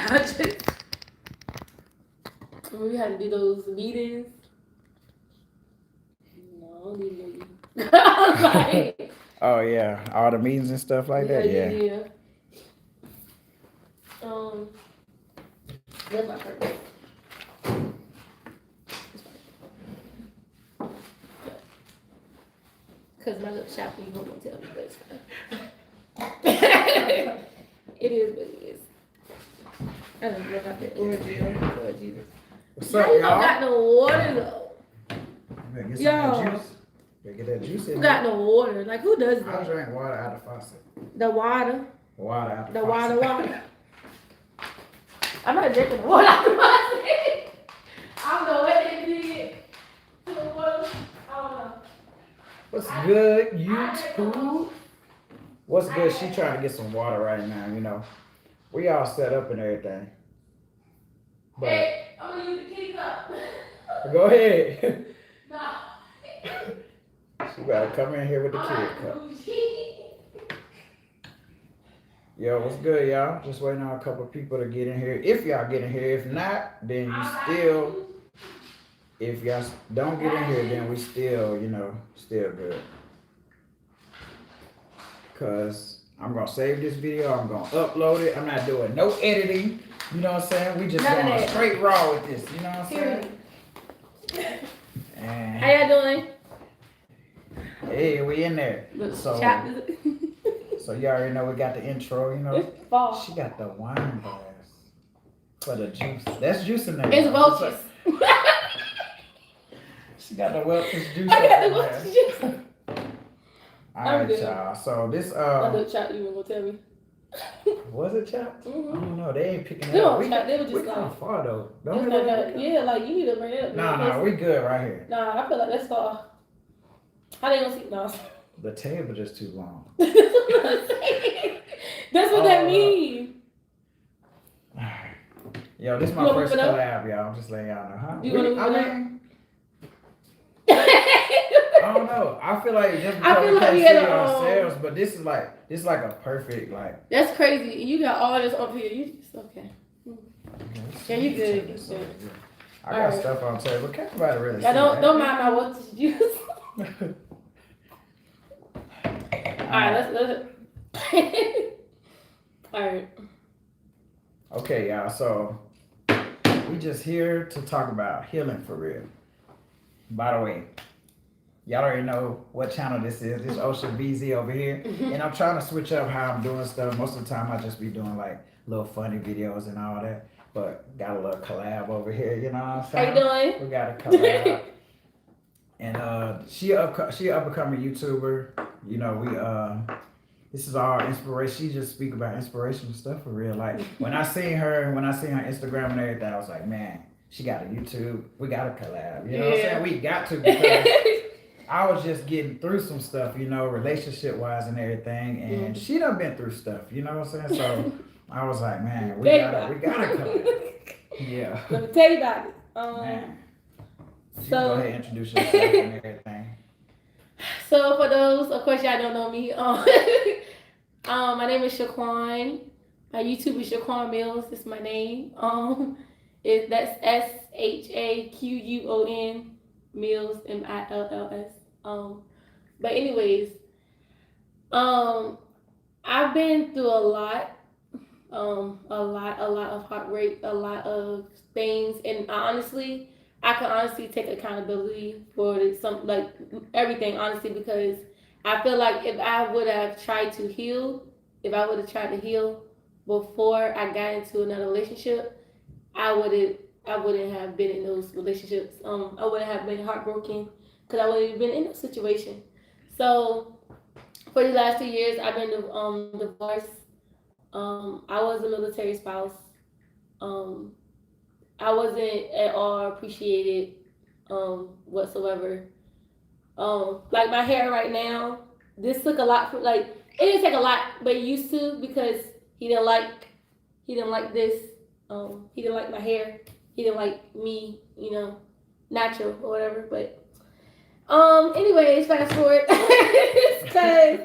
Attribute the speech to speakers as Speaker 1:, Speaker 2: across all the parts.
Speaker 1: We had to do those meetings. No, I don't need no meeting. I was like,
Speaker 2: Oh yeah, all the meetings and stuff like
Speaker 1: yeah,
Speaker 2: that.
Speaker 1: yeah,
Speaker 2: Yeah.
Speaker 1: yeah. Um, that's my purpose. Because my little shop, you won't tell me, but it's fine. It is what it is. I don't know about that ordeal. Lord Jesus.
Speaker 2: What's
Speaker 1: How
Speaker 2: up,
Speaker 1: you don't
Speaker 2: y'all?
Speaker 1: got no water though?
Speaker 2: Better get some of that
Speaker 1: Yo.
Speaker 2: juice. Better get that juice in
Speaker 1: Who
Speaker 2: there.
Speaker 1: got no water? Like who does
Speaker 2: I
Speaker 1: that?
Speaker 2: drink water out the faucet.
Speaker 1: The water.
Speaker 2: Water out the
Speaker 1: The
Speaker 2: faucet.
Speaker 1: water. I'm not drinking the water out the faucet. I don't know what they did to the water. I don't know.
Speaker 2: What's good, YouTube? What's good? She trying to get some water right now, you know. We all set up and everything. But
Speaker 1: Hey, I'm gonna use the key cup.
Speaker 2: go ahead.
Speaker 1: No.
Speaker 2: She better come in here with the kid cup. Yo, what's good, y'all? Just waiting on a couple people to get in here. If y'all get in here, if not, then you still. If y'all don't get in here, then we still, you know, still good. Cause I'm gonna save this video. I'm gonna upload it. I'm not doing no editing. You know what I'm saying? We just
Speaker 1: None of
Speaker 2: going
Speaker 1: that.
Speaker 2: straight raw with this. You know what I'm saying?
Speaker 1: Period.
Speaker 2: And
Speaker 1: How y'all doing?
Speaker 2: hey, we in there. So, so you already know we got the intro. You know,
Speaker 1: It's fall.
Speaker 2: she got the wine glass for the juice. That's juice in there.
Speaker 1: It's
Speaker 2: y'all.
Speaker 1: vultures.
Speaker 2: She got the Welch's juice.
Speaker 1: I got
Speaker 2: in
Speaker 1: the
Speaker 2: there.
Speaker 1: vultures juice.
Speaker 2: All
Speaker 1: I'm
Speaker 2: right,
Speaker 1: good.
Speaker 2: y'all. So this
Speaker 1: I little chat you were gonna tell me.
Speaker 2: was it chopped? I don't know. They ain't picking it
Speaker 1: They
Speaker 2: up.
Speaker 1: don't chop, they were
Speaker 2: We
Speaker 1: just
Speaker 2: kind
Speaker 1: like-
Speaker 2: of far though.
Speaker 1: It's
Speaker 2: Don't we?
Speaker 1: not that- yeah, like you need to bring it up.
Speaker 2: Nah, we good right here.
Speaker 1: Nah, I feel like that's far. How they gonna see? No.
Speaker 2: The table just too long.
Speaker 1: That's what that means.
Speaker 2: All right. Yo, this is
Speaker 1: You
Speaker 2: my
Speaker 1: wanna
Speaker 2: first
Speaker 1: move it up?
Speaker 2: collab, y'all. I'm just letting y'all know, huh?
Speaker 1: You wanna move it up?
Speaker 2: I don't know. I feel like just
Speaker 1: I
Speaker 2: because
Speaker 1: feel
Speaker 2: we
Speaker 1: like
Speaker 2: can't
Speaker 1: we
Speaker 2: see
Speaker 1: had
Speaker 2: it
Speaker 1: a,
Speaker 2: ourselves, but this is like a perfect like.
Speaker 1: That's crazy. You got all this up here. You just okay. Yeah, you good. You good.
Speaker 2: I got
Speaker 1: Alright.
Speaker 2: stuff on the table. Can't nobody really see
Speaker 1: Yeah, don't
Speaker 2: that.
Speaker 1: mind my water juice. Alright, let's Alright.
Speaker 2: Okay, y'all. So we just here to talk about healing for real. By the way, y'all already know what channel this is. This is Ocean BZ over here. And I'm trying to switch up how I'm doing stuff. Most of the time I just be doing like little funny videos and all that. But got a little collab over here, you know what I'm
Speaker 1: How
Speaker 2: saying?
Speaker 1: you doing?
Speaker 2: We got a collab. And she up and coming YouTuber. You know, we this is all inspiration. She just speak about inspirational stuff for real. Like when I seen her and when I seen her Instagram and everything, I was like, man, she got a YouTube. We got a collab. You know what I'm saying? We got to because I was just getting through some stuff, you know, relationship wise and everything. And she done been through stuff, you know what I'm saying? So I was like, man, we gotta collab. Yeah.
Speaker 1: Let me tell you about it.
Speaker 2: Man. You
Speaker 1: So-
Speaker 2: go ahead and introduce yourself and everything.
Speaker 1: So for those, of course, y'all don't know me. My name is Shaquan. My YouTube is Shaquan Mills. That's my name. That's SHAQUON Mills MILLS. But anyways, I've been through a lot of heartbreak, a lot of things, and I can honestly take accountability for everything, honestly, because I feel like if I would have tried to heal, before I got into another relationship, I wouldn't have been in those relationships. I wouldn't have been heartbroken because I wouldn't have been in that situation. So for the last 2 years, I've been divorced. I was a military spouse. I wasn't at all appreciated whatsoever. Like my hair right now, this took a lot for it didn't take a lot, but it used to because he didn't like this. He didn't like my hair. He didn't like me, you know, natural or whatever. But anyways, fast forward because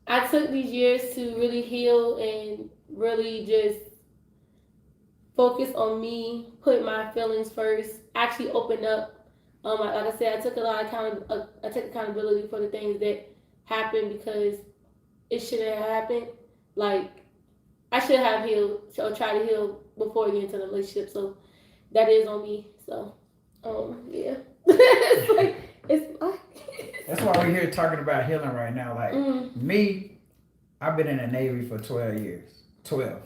Speaker 1: I took these years to really heal and really just focus on me, put my feelings first, actually open up. Like I said, I took a lot of I took accountability for the things that happened because it shouldn't have happened. Like I should have healed or try to heal before getting into the relationship. So that is on me. So yeah, it's like it's.
Speaker 2: That's why we're here talking about healing right now. Like me, I've been in the Navy for 12 years. 12.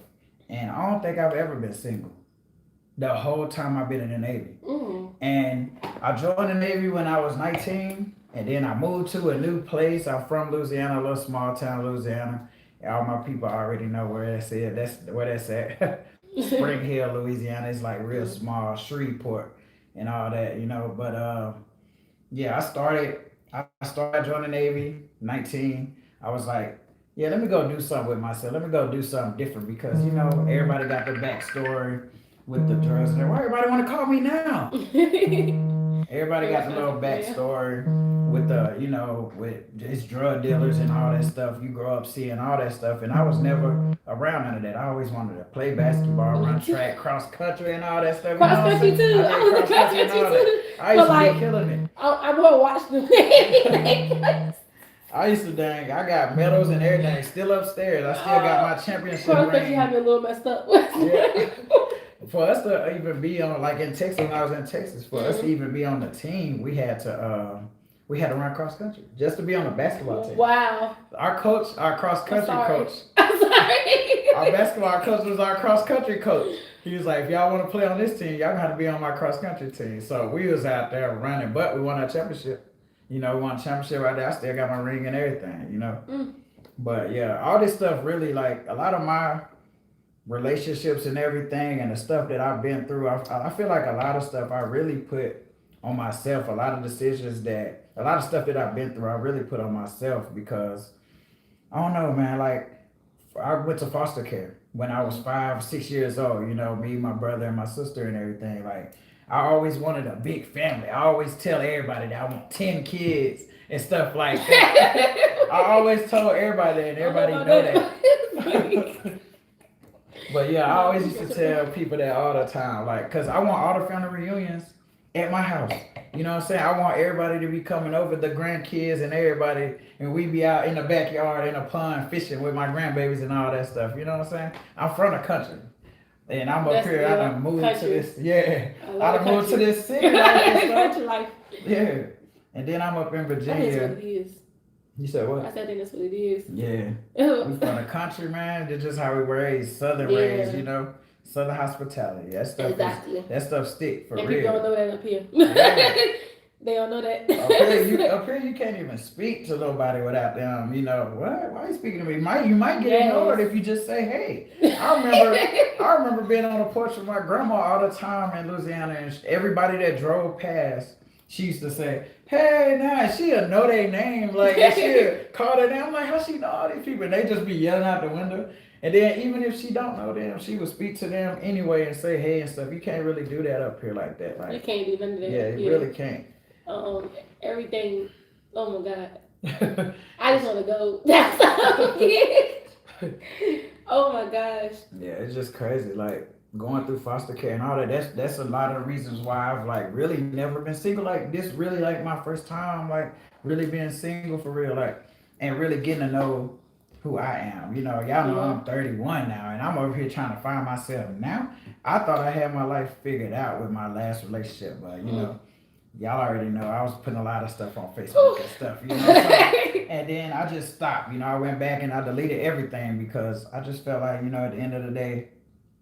Speaker 2: And I don't think I've ever been single. The whole time I've been in the Navy. And I joined the Navy when I was 19. And then I moved to a new place. I'm from Louisiana, a little small town, Louisiana. All my people already know where that's at. That's where that's at. Spring Hill, Louisiana. It's like real small, Shreveport and all that, you know. But yeah, I started joining the Navy, 19. I was like, yeah, let me go do something with myself. Let me go do something different because, you know, everybody got their backstory with the drugs. And why everybody want to call me now? Everybody got the little backstory with the, you know, with just drug dealers and all that stuff. You grow up seeing all that stuff. And I was never around none of that. I always wanted to play basketball, run track, cross country and all that stuff.
Speaker 1: Cross country too. I was a cross country too.
Speaker 2: I used to be killing it.
Speaker 1: I want to watch them.
Speaker 2: I used to I got medals and everything still upstairs. I still got my championship
Speaker 1: cross country
Speaker 2: ring.
Speaker 1: had me a little messed up.
Speaker 2: Yeah. For us to even be on, like in Texas, when I was in Texas, for us to even be on the team, we had to run cross country just to be on the basketball team.
Speaker 1: Wow.
Speaker 2: Our cross country coach.
Speaker 1: I'm sorry.
Speaker 2: Our basketball coach was our cross country coach. He was like, if y'all want to play on this team, y'all got to be on my cross country team. So we was out there running, but we won our championship. You know, we won a championship right there. I still got my ring and everything, you know. But yeah, all this stuff really, like a lot of my relationships and everything and the stuff that I've been through, I feel like a lot of stuff I really put on myself. A lot of stuff that I've been through, I really put on myself because I don't know, man. Like I went to foster care when I was 5, 6 years old. You know, me, my brother, and my sister and everything. Like I always wanted a big family. I always tell everybody that I want 10 kids and stuff like that. I always told everybody that, and everybody know that. But yeah, I always used to tell people that all the time, like, cause I want all the family reunions at my house. You know what I'm saying? I want everybody to be coming over, the grandkids and everybody, and we be out in the backyard in a pond fishing with my grandbabies and all that stuff. You know what I'm saying? I'm from the country. And I'm up here, I done moved to this, I done moved to this city life. Yeah. And then I'm up in Virginia. You said what?
Speaker 1: I said, I think that's what it is.
Speaker 2: Yeah. We from the country, man. That's just how we were raised. Southern raised, you know. Southern hospitality. That stuff that stuff stick for
Speaker 1: and
Speaker 2: real.
Speaker 1: People don't know that up here.
Speaker 2: Yeah.
Speaker 1: They don't know that.
Speaker 2: Up here you can't even speak to nobody without them, you know. What? Why are you speaking to me? You might get ignored if you just say, hey. I remember being on the porch with my grandma all the time in Louisiana, and everybody that drove past, she used to say, hey, nah, she'll know their name. Like, she'll call their name. I'm like, how she know all these people? And they just be yelling out the window. And then even if she don't know them, she would speak to them anyway and say hey and stuff. You can't really do that up here like that. Like,
Speaker 1: you can't do none of that.
Speaker 2: Yeah, you really can't.
Speaker 1: Everything, oh my God. I just want to go. That's all. Oh my gosh.
Speaker 2: Yeah, it's just crazy. Like, going through foster care and all that, that's a lot of reasons why I've like really never been single. Like this really like my first time like really being single for real, like, and really getting to know who I am. You know, y'all know I'm 31 now and I'm over here trying to find myself now. I thought I had my life figured out with my last relationship, but you know, y'all already know I was putting a lot of stuff on Facebook and stuff, you know. So, and then I just stopped, you know, I went back and I deleted everything because I just felt like, you know, at the end of the day,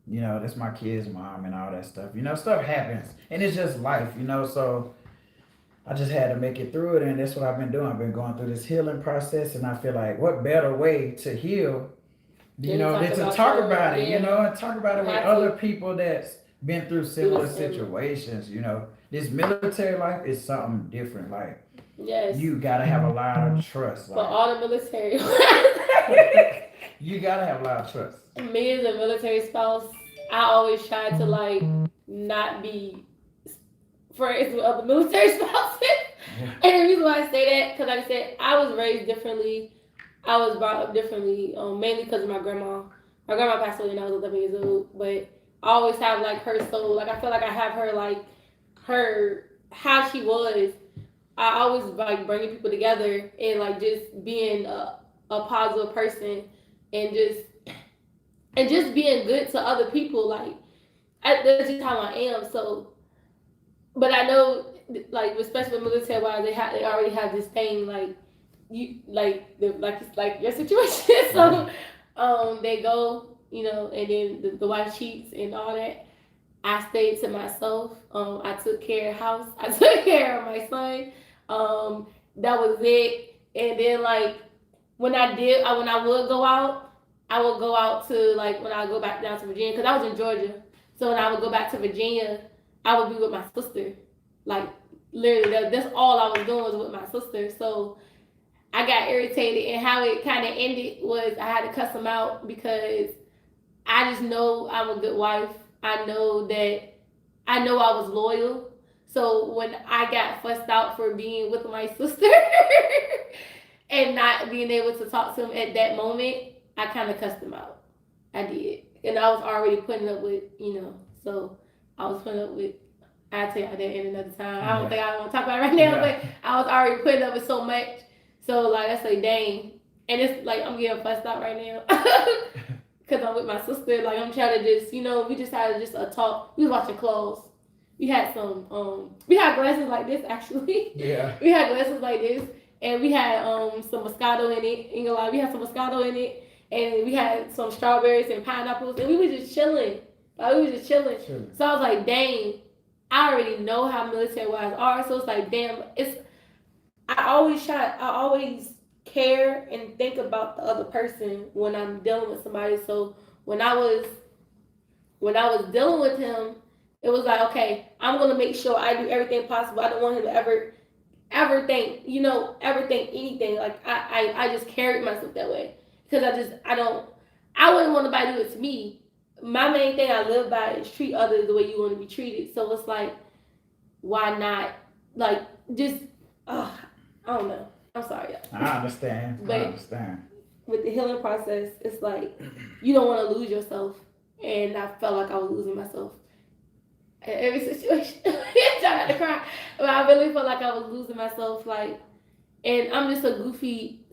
Speaker 2: you know, that's my kid's mom and all that stuff. You know, stuff happens. And it's just life, you know. So I just had to make it through it. And that's what I've been doing. I've been going through this healing process. And I feel like what better way to heal, you know, than to talk about it, you know, and talk about it with other people that's been through similar situations, you know. This military life is something different. Like,
Speaker 1: yes,
Speaker 2: you got to have a lot of trust.
Speaker 1: For all the military.
Speaker 2: You got to have a lot of trust.
Speaker 1: Me as a military spouse, I always try to like not be friends with other military spouses. Yeah. And the reason why I say that, because like I said, I was raised differently. I was brought up differently, mainly because of my grandma. My grandma passed away when I was 11 years old, but I always have like her soul. Like I feel like I have her like her how she was. I always like bringing people together and like just being a positive person and just being good to other people. Like that's just how I am. So, but I know like especially with military wise, they already have this thing like you like it's like your situation. So they go, and then the wife cheats and all that. I stayed to myself. I took care of house. I took care of my son. That was it. And then like when I would go out, I would go out to like when I go back down to Virginia because I was in Georgia. So when I would go back to Virginia, I would be with my sister. Like literally, that's all I was doing was with my sister. So I got irritated, and how it kind of ended was I had to cuss him out because I just know I'm a good wife. I know I was loyal. So when I got fussed out for being with my sister and not being able to talk to him at that moment, I kind of cussed him out. I did. And I was already putting up with, so I was putting up with, I'll tell you that in another time. I don't think I want to talk about it right now, but I was already putting up with so much. So, like, I say, dang. And it's like, I'm getting fussed out right now. Because I'm with my sister. Like, I'm trying to just, we just had just a talk. We was watching Close. We had we had glasses like this, actually.
Speaker 2: Yeah.
Speaker 1: We had glasses like this. And we had some Moscato in it. Ain't gonna lie, we had some Moscato in it. And we had some strawberries and pineapples. And we were just chilling. Like, we were just chilling. So I was like, dang, I already know how military wives are. So it's like, damn, I always care and think about the other person when I'm dealing with somebody. So when I was dealing with him, it was like, okay, I'm gonna make sure I do everything possible. I don't want him to ever think anything. Like I just carried myself that way because I wouldn't want nobody to do it to me. My main thing I live by is treat others the way you want to be treated. So it's like, why not? Like just, I don't know. I'm sorry, y'all.
Speaker 2: I understand.
Speaker 1: But with the healing process, it's like you don't want to lose yourself, and I felt like I was losing myself in every situation. I'm trying not to cry, but I really felt like I was losing myself. Like, and I'm just a goofy,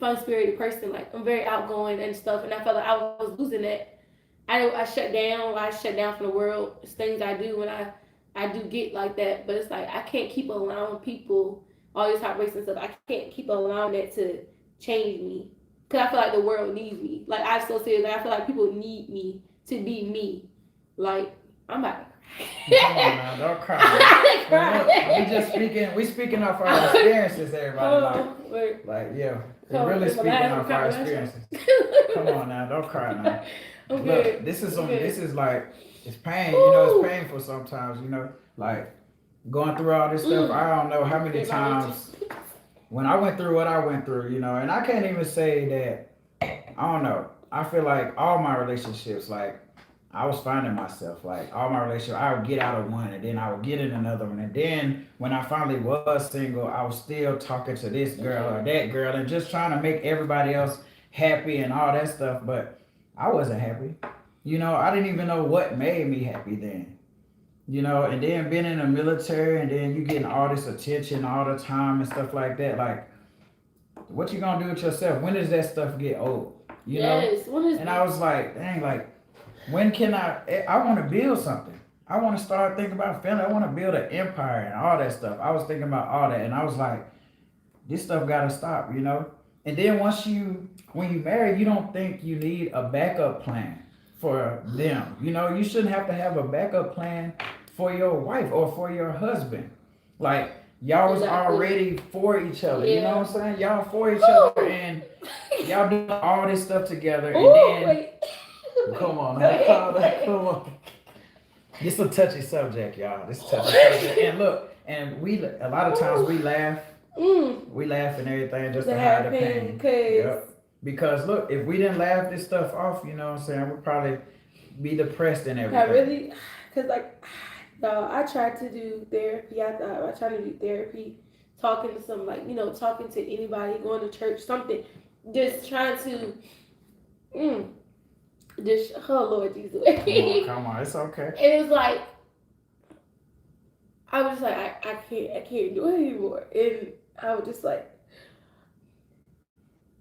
Speaker 1: fun-spirited person. Like, I'm very outgoing and stuff, and I felt like I was losing that. I shut down. I shut down from the world. It's things I do when I do get like that, but it's like I can't keep allowing people all these heartbreaks and stuff. I can't keep allowing that to change me because I feel like the world needs me. Like I'm so serious. Like I feel like people need me to be me. Like I'm about to cry.
Speaker 2: Come on now, don't cry. We speaking off our experiences, everybody. We're really speaking off our experiences. Come on now, don't cry now. Look, this is like it's pain. It's painful sometimes. Like. Going through all this stuff, I don't know how many times when I went through what I went through, and I can't even say that, I don't know. I feel like all my relationships, like I was finding myself, like all my relationships, I would get out of one and then I would get in another one. And then when I finally was single, I was still talking to this girl or that girl and just trying to make everybody else happy and all that stuff. But I wasn't happy. I didn't even know what made me happy then. And then being in the military and then you getting all this attention all the time and stuff like that. Like, what you gonna do with yourself? When does that stuff get old?
Speaker 1: Yes.
Speaker 2: And I was like, dang, like, when can I want to build something. I want to start thinking about family. I want to build an empire and all that stuff. I was thinking about all that. And I was like, this stuff got to stop, And then when you marry, you don't think you need a backup plan for them. You shouldn't have to have a backup plan for your wife or for your husband. Like, y'all was already for each other. You know what I'm saying? Y'all for each other and y'all doing all this stuff together. And then, come on. This is a touchy subject, y'all. This is a touchy subject. And look, and a lot of times we laugh. We laugh and everything just to hide the pain. Yep. Because look, if we didn't laugh this stuff off, you know what I'm saying, we'd probably be depressed and everything.
Speaker 1: Because like, I tried to do therapy. I tried to do therapy, talking to some talking to anybody, going to church, something, just trying to. Just, oh Lord Jesus.
Speaker 2: Come on, it's okay.
Speaker 1: And it was like, I was just like, I can't do it anymore. And I was just like,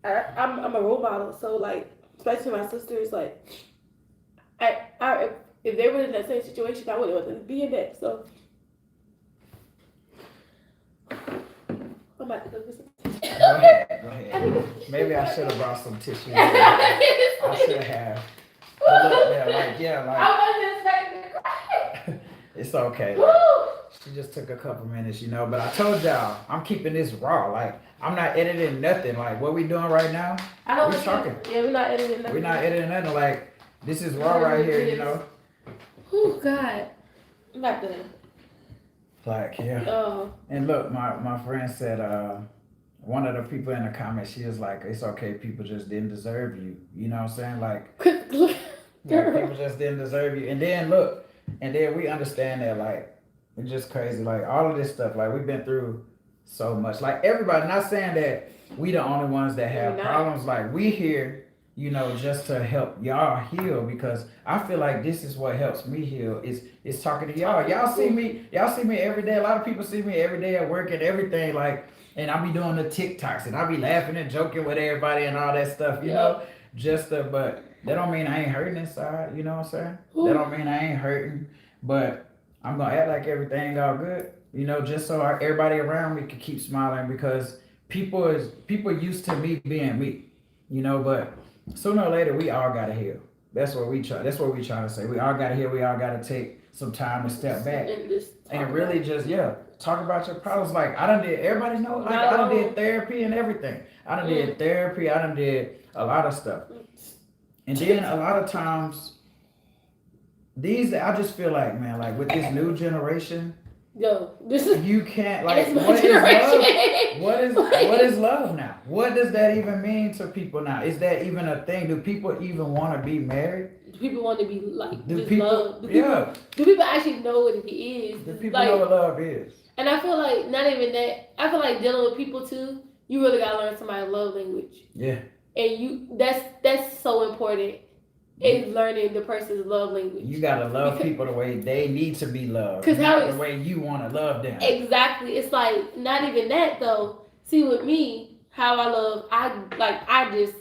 Speaker 1: I'm a role model. So like, especially my sisters, like, if they were in that same situation, I wouldn't want them to be in that. So I'm about to go get some tissue.
Speaker 2: Go ahead, go ahead. Maybe I should have brought some tissue. I should have. But look, like.
Speaker 1: I wasn't expecting to cry.
Speaker 2: It's okay.
Speaker 1: Woo!
Speaker 2: She just took a couple minutes, but I told y'all, I'm keeping this raw. Like, I'm not editing nothing. Like, what we doing right now,
Speaker 1: I know
Speaker 2: we talking.
Speaker 1: Yeah, we're not editing nothing.
Speaker 2: We're not editing nothing. Like, this is raw right here,
Speaker 1: Oh, God. I'm not done.
Speaker 2: Like, yeah.
Speaker 1: Oh.
Speaker 2: And look, my friend said, one of the people in the comments, she was like, it's okay, people just didn't deserve you. You know what I'm saying? Like, people just didn't deserve you. And then, look, we understand that, like, it's just crazy. Like, all of this stuff, like, we've been through so much. Like, everybody, not saying that we the only ones that have problems. Like, we here, just to help y'all heal, because I feel like this is what helps me heal is talking to y'all. Y'all see me every day. A lot of people see me every day at work and everything, like, and I be doing the TikToks and I be laughing and joking with everybody and all that stuff, but that don't mean I ain't hurting inside, you know what I'm saying? That don't mean I ain't hurting, but I'm gonna act like everything all good, just so everybody around me can keep smiling, because people used to me being me, but sooner or later we all gotta heal. That's what we trying to say. We all gotta heal. We all gotta take some time to step back and really just talk about your problems. Like, I done did. Everybody know. Like, I done did therapy and everything. I done did therapy. I done did a lot of stuff. And then a lot of times, I just feel like, man, like with this new generation, you can't, like, what is love now? What does that even mean to people now? Is that even a thing? Do people even want to be married?
Speaker 1: Do people want to be like
Speaker 2: do people
Speaker 1: love? Do people actually know what it is?
Speaker 2: Do people know what love is?
Speaker 1: And I feel like not even that. I feel like dealing with people too, you really gotta learn somebody's love language.
Speaker 2: Yeah.
Speaker 1: And that's so important. Is learning the person's love language.
Speaker 2: You gotta love people the way they need to be loved,
Speaker 1: not
Speaker 2: the way you want to love them.
Speaker 1: Exactly. It's like not even that though. See, with me, how I love, I just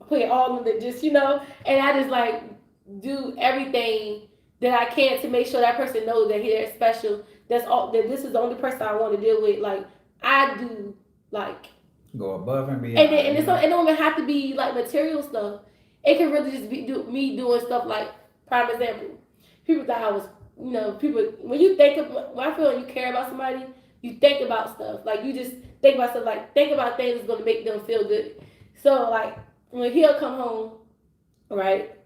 Speaker 1: put all of it, and I just like do everything that I can to make sure that person knows that they're special. That's all. That this is the only person I want to deal with. Like, I do, like,
Speaker 2: go above and beyond.
Speaker 1: And it don't even have to be like material stuff. It can really just be me doing stuff like, prime example, people thought I was, people, when I feel like you care about somebody, you think about stuff. Like, you just think about stuff, like, think about things that's going to make them feel good. So, like, when he'll come home, right,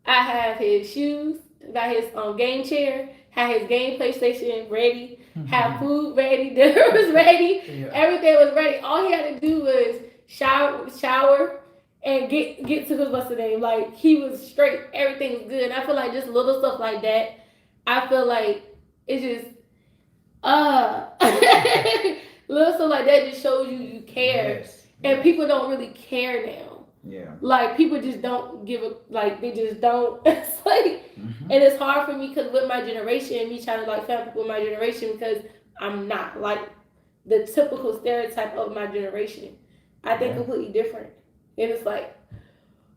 Speaker 1: I have his shoes, got his game chair, had his game PlayStation ready, have food ready, dinner was ready, everything was ready. All he had to do was shower, and get to his what's the name. Like, he was straight. Everything was good. And I feel like just little stuff like that, I feel like it's just little stuff like that just shows you care. Yes. And people don't really care now.
Speaker 2: Yeah.
Speaker 1: Like, people just don't give a, like, they just don't. It's like, and it's hard for me because with my generation, me trying to like find people in my generation, because I'm not like the typical stereotype of my generation. I think completely different. And it's like,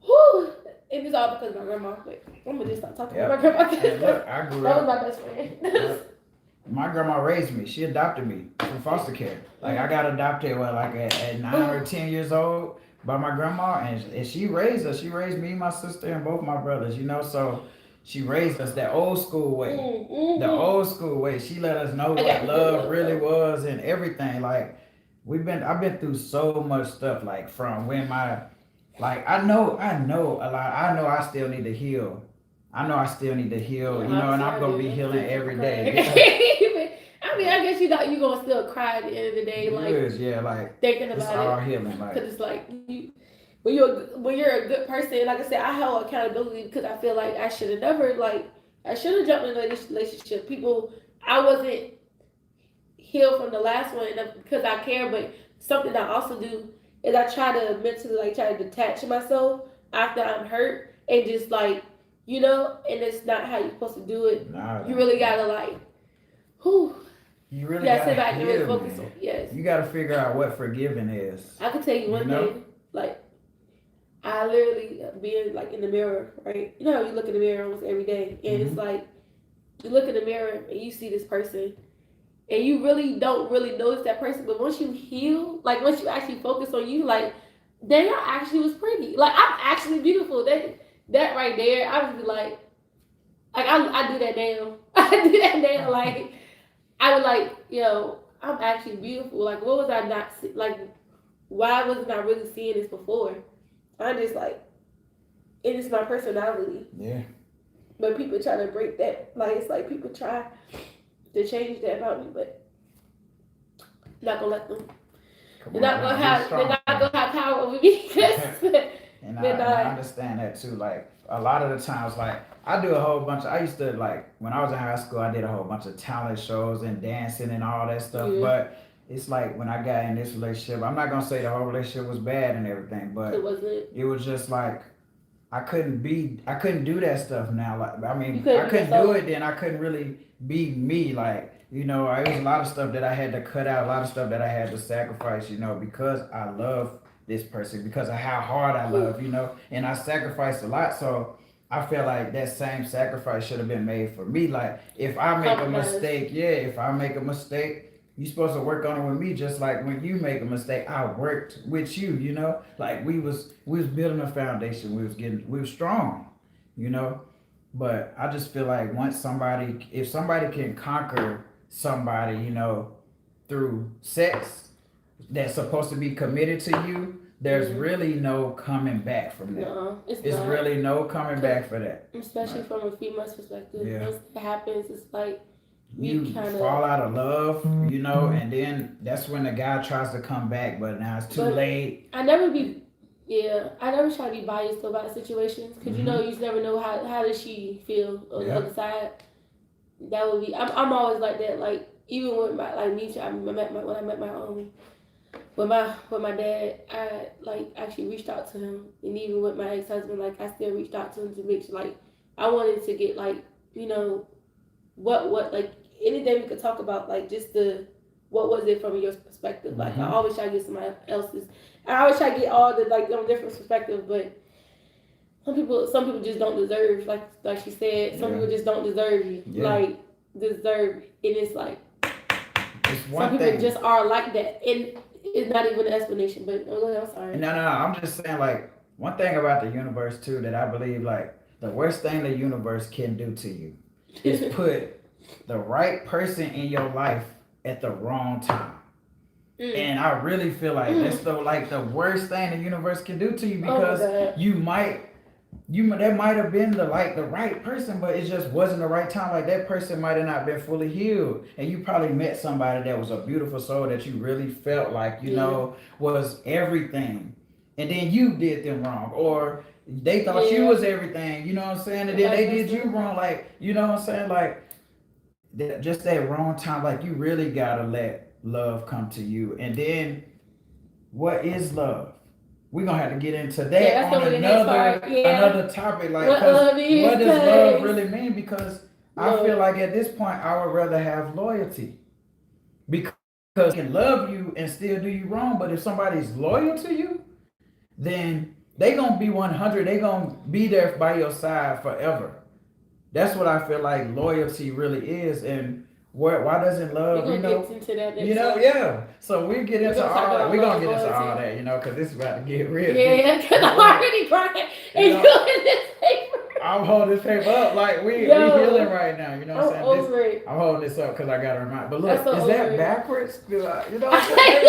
Speaker 1: whoo! And it's all because of my grandma. But I'm gonna just stop talking about my grandma.
Speaker 2: Look, I grew
Speaker 1: that
Speaker 2: up.
Speaker 1: was my best friend.
Speaker 2: My grandma raised me. She adopted me from foster care. Like, I got adopted at 9 or 10 years old by my grandma, and she raised us. She raised me, my sister, and both my brothers. So she raised us that old school way. The old school way. She let us know what love really was and everything. Like, I've been through so much stuff. Like, from when I know a lot. I know I still need to heal. and I'm gonna be healing every day.
Speaker 1: I mean, I guess you gonna still cry at the end of the day, like thinking about
Speaker 2: it's all healing, like,
Speaker 1: because it's like when you're a good person. Like I said, I held accountability because I feel like I should have jumped in a relationship. I wasn't healed from the last one because I care, but something I also do is I try to mentally try to detach myself after I'm hurt and just like you know, and it's not how you're supposed to do it.
Speaker 2: Nah,
Speaker 1: You really gotta like, whew,
Speaker 2: you
Speaker 1: you
Speaker 2: really
Speaker 1: gotta
Speaker 2: gotta
Speaker 1: sit back and really
Speaker 2: heal,
Speaker 1: focus
Speaker 2: man.
Speaker 1: on. Yes,
Speaker 2: You gotta figure out what forgiving is.
Speaker 1: I could tell you
Speaker 2: You
Speaker 1: one
Speaker 2: know?
Speaker 1: thing. Like I literally being like in the mirror, right? You know how you look in the mirror almost every day, and it's like you look in the mirror and you see this person, and you really don't really notice that person. But once you heal, like once you actually focus on you, like damn, I actually was pretty. Like I'm actually beautiful. That right there, I would be like I do that now. I do that now. Like I would like, yo, I'm actually beautiful. Like what was I not like? Why wasn't I really seeing this before? I just like it is my personality.
Speaker 2: Yeah.
Speaker 1: But people try to break that. Like it's like people try to change that about me, but not gonna let them.
Speaker 2: Come
Speaker 1: They're
Speaker 2: on,
Speaker 1: not gonna
Speaker 2: man,
Speaker 1: have. They're not gonna have power over me because
Speaker 2: and
Speaker 1: they're
Speaker 2: I
Speaker 1: not.
Speaker 2: understand that too. Like a lot of the times, like I do a whole bunch. I used to like when I was in high school, I did a whole bunch of talent shows and dancing and all that stuff.
Speaker 1: Yeah.
Speaker 2: But it's like when I got in this relationship, I'm not gonna say the whole relationship was bad and everything, but
Speaker 1: It wasn't.
Speaker 2: it was just like I couldn't do that stuff now. Like I mean,
Speaker 1: You couldn't
Speaker 2: I
Speaker 1: be
Speaker 2: couldn't
Speaker 1: yourself.
Speaker 2: do it then. I couldn't really be me. Like you know, it was a lot of stuff that I had to cut out, a lot of stuff that I had to sacrifice. You know, because I love this person, because of how hard I love. You know, and I sacrificed a lot. So I feel like that same sacrifice should have been made for me. Like if I make a
Speaker 1: Compromise.
Speaker 2: mistake, yeah, if I make a mistake. You supposed to work on it with me, just like when you make a mistake, I worked with you. You know, like we was building a foundation. We was strong. You know, but I just feel like if somebody can conquer somebody, you know, through sex that's supposed to be committed to you, there's really no coming back from that.
Speaker 1: No, it's
Speaker 2: It's
Speaker 1: not.
Speaker 2: really no coming back for that.
Speaker 1: Especially
Speaker 2: Right.
Speaker 1: from a female's perspective.
Speaker 2: Yeah.
Speaker 1: Once that happens, it's like
Speaker 2: You
Speaker 1: kinda-
Speaker 2: fall out of love, you know, and then that's when the guy tries to come back, but now it's too
Speaker 1: But
Speaker 2: late.
Speaker 1: I never try to be biased about situations because you know you just never know how does she feel on the other side. That would be. I'm always like that. Like even with my like me, when I met with my dad, I like actually reached out to him, and even with my ex-husband, like I still reached out to him to make sure like I wanted to get like you know what like anything we could talk about like just what was it from your perspective. Like I always try to get somebody else's. I always try to get all the like different perspectives, but some people just don't deserve like she said. Some people just don't deserve you.
Speaker 2: Yeah.
Speaker 1: Like deserve, and it's like
Speaker 2: It's one
Speaker 1: some people
Speaker 2: thing.
Speaker 1: just are like that, and it's not even an explanation. But I'm sorry.
Speaker 2: No. I'm just saying, like, one thing about the universe, too, that I believe, like, the worst thing the universe can do to you is put the right person in your life at the wrong time. And I really feel like that's the worst thing the universe can do to you, because that might have been the right person, but it just wasn't the right time. Like that person might have not been fully healed, and you probably met somebody that was a beautiful soul that you really felt like you know was everything, and then you did them wrong, or they thought you was everything. You know what I'm saying? And then they did you wrong. Like you know what I'm saying? Like just that wrong time. Like you really gotta let love come to you, and then what is love? We're gonna have to get into that on another topic. Like, what does love really mean? Because I feel like at this point, I would rather have loyalty, because they can love you and still do you wrong. But if somebody's loyal to you, then they gonna be 100. They gonna be there by your side forever. That's what I feel like loyalty really is, and why doesn't love,
Speaker 1: get into that
Speaker 2: you know, yeah. So we get into all that. We're gonna get into all that, you know, because this is about to get real.
Speaker 1: Yeah, because I'm already crying. And you in this paper.
Speaker 2: I'm holding this paper up like we healing right now. You know what I'm saying? I'm holding this up because I got to remind. But look, is that backwards? You know what I'm saying?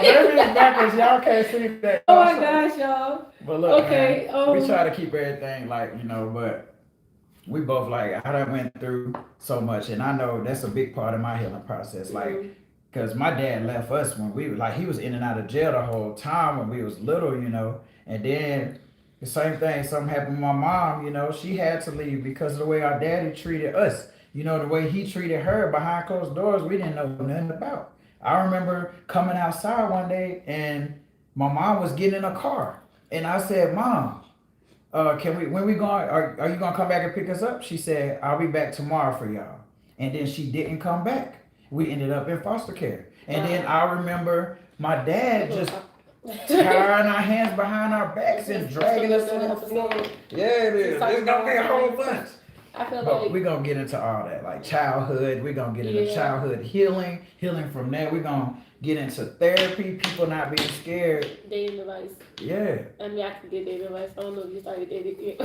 Speaker 2: Maybe it's backwards. Y'all can't see that.
Speaker 1: Oh my gosh, y'all.
Speaker 2: But look, man, we try to keep everything like, you know, but we both like, I done went through so much, and I know that's a big part of my healing process. Like, because my dad left us when we were like, he was in and out of jail the whole time when we was little, you know, and then the same thing, something happened with my mom, you know, she had to leave because of the way our daddy treated us, you know, the way he treated her behind closed doors, we didn't know nothing about. I remember coming outside one day and my mom was getting in a car. And I said, Mom, can we when we going? Are you gonna come back and pick us up? She said, I'll be back tomorrow for y'all. And then she didn't come back. We ended up in foster care. And then I remember my dad just tying our hands behind our backs and dragging us to the floor. Yeah, it is. It's gonna be a whole bunch.
Speaker 1: I feel
Speaker 2: But
Speaker 1: like
Speaker 2: we're gonna get into all that, like childhood. We're gonna get into childhood healing from there. We're gonna get into therapy, people not being scared.
Speaker 1: dating advice.
Speaker 2: Yeah.
Speaker 1: I mean, I can get dating advice. I don't know if you started dating yet.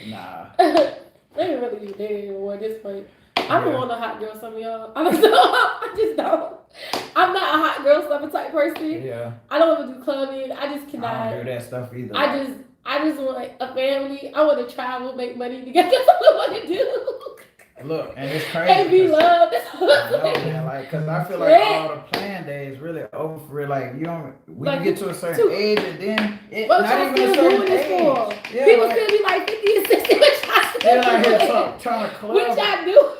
Speaker 2: Nah.
Speaker 1: They ain't really be dating anymore at this point. I don't want a hot girl, some of y'all. I don't know. I just don't. I'm not a hot girl summer type person.
Speaker 2: Yeah.
Speaker 1: I don't want to do clubbing. I just cannot.
Speaker 2: I don't do that stuff either.
Speaker 1: I just want a family. I want to travel, make money together. That's all I want to do.
Speaker 2: Look, and it's crazy.
Speaker 1: And be loved.
Speaker 2: I know, man. Like, cause I feel like all the playing days really over for real. Like, you don't. When
Speaker 1: Like,
Speaker 2: you get to a certain age, and then
Speaker 1: What
Speaker 2: not
Speaker 1: y'all
Speaker 2: even a
Speaker 1: still
Speaker 2: certain
Speaker 1: doing this for?
Speaker 2: age. Yeah,
Speaker 1: People
Speaker 2: like,
Speaker 1: still be like 50 and 60. What y'all
Speaker 2: still
Speaker 1: still
Speaker 2: out here
Speaker 1: doing?
Speaker 2: trying to club.
Speaker 1: What y'all do?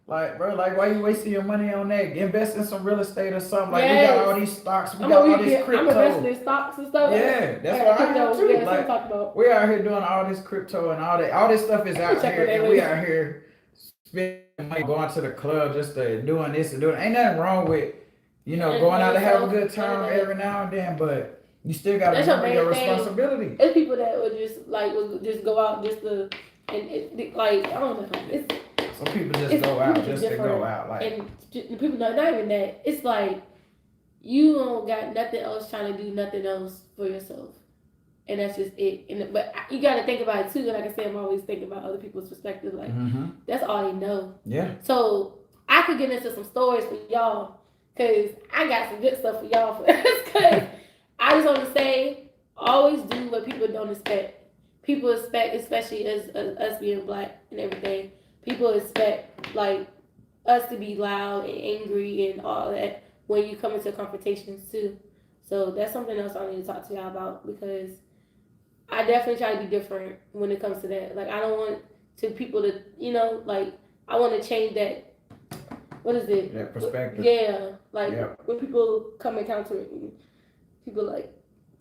Speaker 2: Like, bro, like, why you wasting your money on that? Invest in some real estate or something. Like,
Speaker 1: Yes.
Speaker 2: we got all these stocks, we
Speaker 1: I'm
Speaker 2: got all this
Speaker 1: I'm
Speaker 2: crypto.
Speaker 1: investing in stocks and stuff.
Speaker 2: Yeah, that's what I am too.
Speaker 1: Yeah, that's what I'm
Speaker 2: Like,
Speaker 1: talking about.
Speaker 2: we out here doing all this crypto and all that. All this stuff is out
Speaker 1: Check
Speaker 2: here,
Speaker 1: on that
Speaker 2: and we
Speaker 1: later.
Speaker 2: out here spending money, going to the club, just doing this and doing. Ain't nothing wrong with, you know,
Speaker 1: And
Speaker 2: going out to have a
Speaker 1: yourself,
Speaker 2: good time
Speaker 1: and
Speaker 2: every now and then, but you still got to
Speaker 1: That's your
Speaker 2: remember your
Speaker 1: main thing.
Speaker 2: responsibility.
Speaker 1: It's people that would just like would just go out just to like I don't know. It's
Speaker 2: Some people just
Speaker 1: It's
Speaker 2: go out
Speaker 1: really
Speaker 2: just to
Speaker 1: different.
Speaker 2: go out. Like,
Speaker 1: and the people not even that. It's like you don't got nothing else trying to do nothing else for yourself, and that's just it. And but you got to think about it too. Like I said, I'm always thinking about other people's perspective. Like that's all they know.
Speaker 2: yeah.
Speaker 1: So I could get into some stories for y'all, cause I got some good stuff for y'all. Cause I just want to say, always do what people don't expect. People expect, especially as us being black and everything. People expect like us to be loud and angry and all that when you come into confrontations too. So that's something else I need to talk to y'all about because I definitely try to be different when it comes to that. Like I don't want to people to like I want to change that. What is it?
Speaker 2: That perspective.
Speaker 1: Yeah, like
Speaker 2: Yep.
Speaker 1: when people come and counter it, and people like,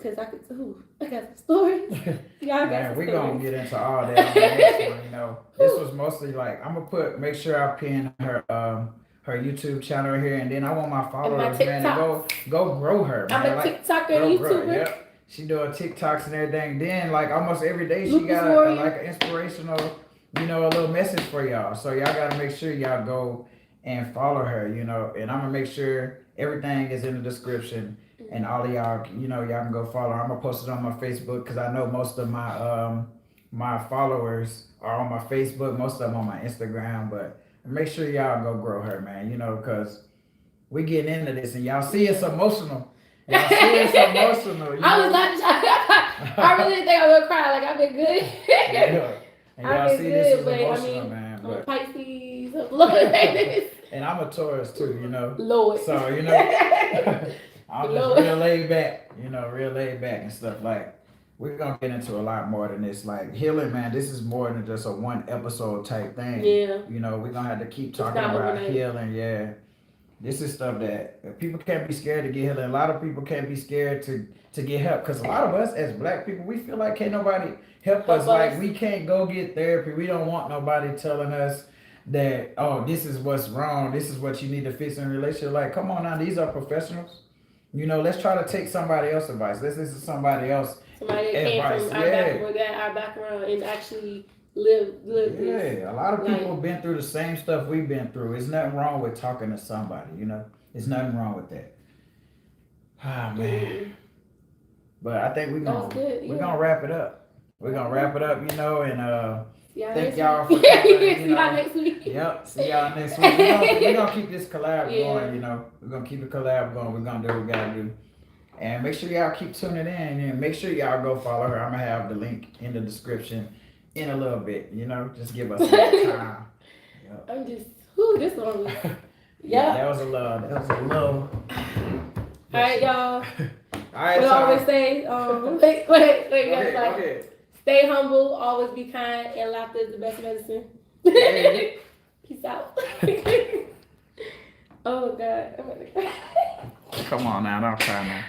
Speaker 1: cause I got some stories. Yeah, I got
Speaker 2: Man,
Speaker 1: some
Speaker 2: we
Speaker 1: stories.
Speaker 2: gonna get into all that on the next one, you know. This was mostly like I'm gonna make sure I pin her YouTube channel here, and then I want my followers, man, to go grow her, man.
Speaker 1: I'm a TikToker and
Speaker 2: Grow her,
Speaker 1: YouTuber.
Speaker 2: yep. She doing TikToks and everything. Then like almost every day she
Speaker 1: Lucas
Speaker 2: got
Speaker 1: Warrior.
Speaker 2: like an inspirational, a little message for y'all. So y'all gotta make sure y'all go and follow her, and I'm gonna make sure everything is in the description. And all of y'all, y'all can go follow her. I'm gonna post it on my Facebook because I know most of my my followers are on my Facebook, most of them on my Instagram. But make sure y'all go grow her, man. Because we getting into this, and y'all see it's emotional. Y'all see it's emotional.
Speaker 1: I was not. I really didn't think I was gonna cry. Like I've been good.
Speaker 2: Yeah. And y'all
Speaker 1: I've been
Speaker 2: see this is
Speaker 1: good, but
Speaker 2: emotional, man.
Speaker 1: I'm a
Speaker 2: But
Speaker 1: Pisces. Lord.
Speaker 2: and I'm a Taurus too,
Speaker 1: Lord.
Speaker 2: So I'm just real laid back, real laid back and stuff. Like, we're gonna get into a lot more than this. Like, healing, man, this is more than just a one episode type thing.
Speaker 1: Yeah.
Speaker 2: We're gonna have to keep talking about
Speaker 1: overnight.
Speaker 2: healing. Yeah. This is stuff that people can't be scared to get healing. A lot of people can't be scared to get help. Because a lot of us as black people, we feel like can't nobody help us. Like, we can't go get therapy. We don't want nobody telling us that, oh, this is what's wrong. This is what you need to fix in a relationship. Like, come on now, these are professionals. Let's try to take somebody else's advice. Let's listen to somebody else.
Speaker 1: Somebody that came from our background and actually live this.
Speaker 2: Yeah, a lot of people have been through the same stuff we've been through. There's nothing wrong with talking to somebody, There's nothing wrong with that. Ah, man. But I think we're gonna wrap it up. We're gonna wrap it up, and thank y'all for coming.
Speaker 1: See y'all next week.
Speaker 2: Yep, see y'all next week. We're gonna keep this collab going, We're gonna keep the collab going. We're gonna do what we gotta do. And make sure y'all keep tuning in, and make sure y'all go follow her. I'm gonna have the link in the description in a little bit, just give us some time. Yep.
Speaker 1: I'm just, this one was,
Speaker 2: Yeah, that was a little.
Speaker 1: All right, y'all.
Speaker 2: All right,
Speaker 1: we always say, wait,
Speaker 2: okay.
Speaker 1: Stay humble, always be kind, and laughter is the best medicine. Peace out. Oh God, I'm gonna cry.
Speaker 2: Come on now, don't cry now.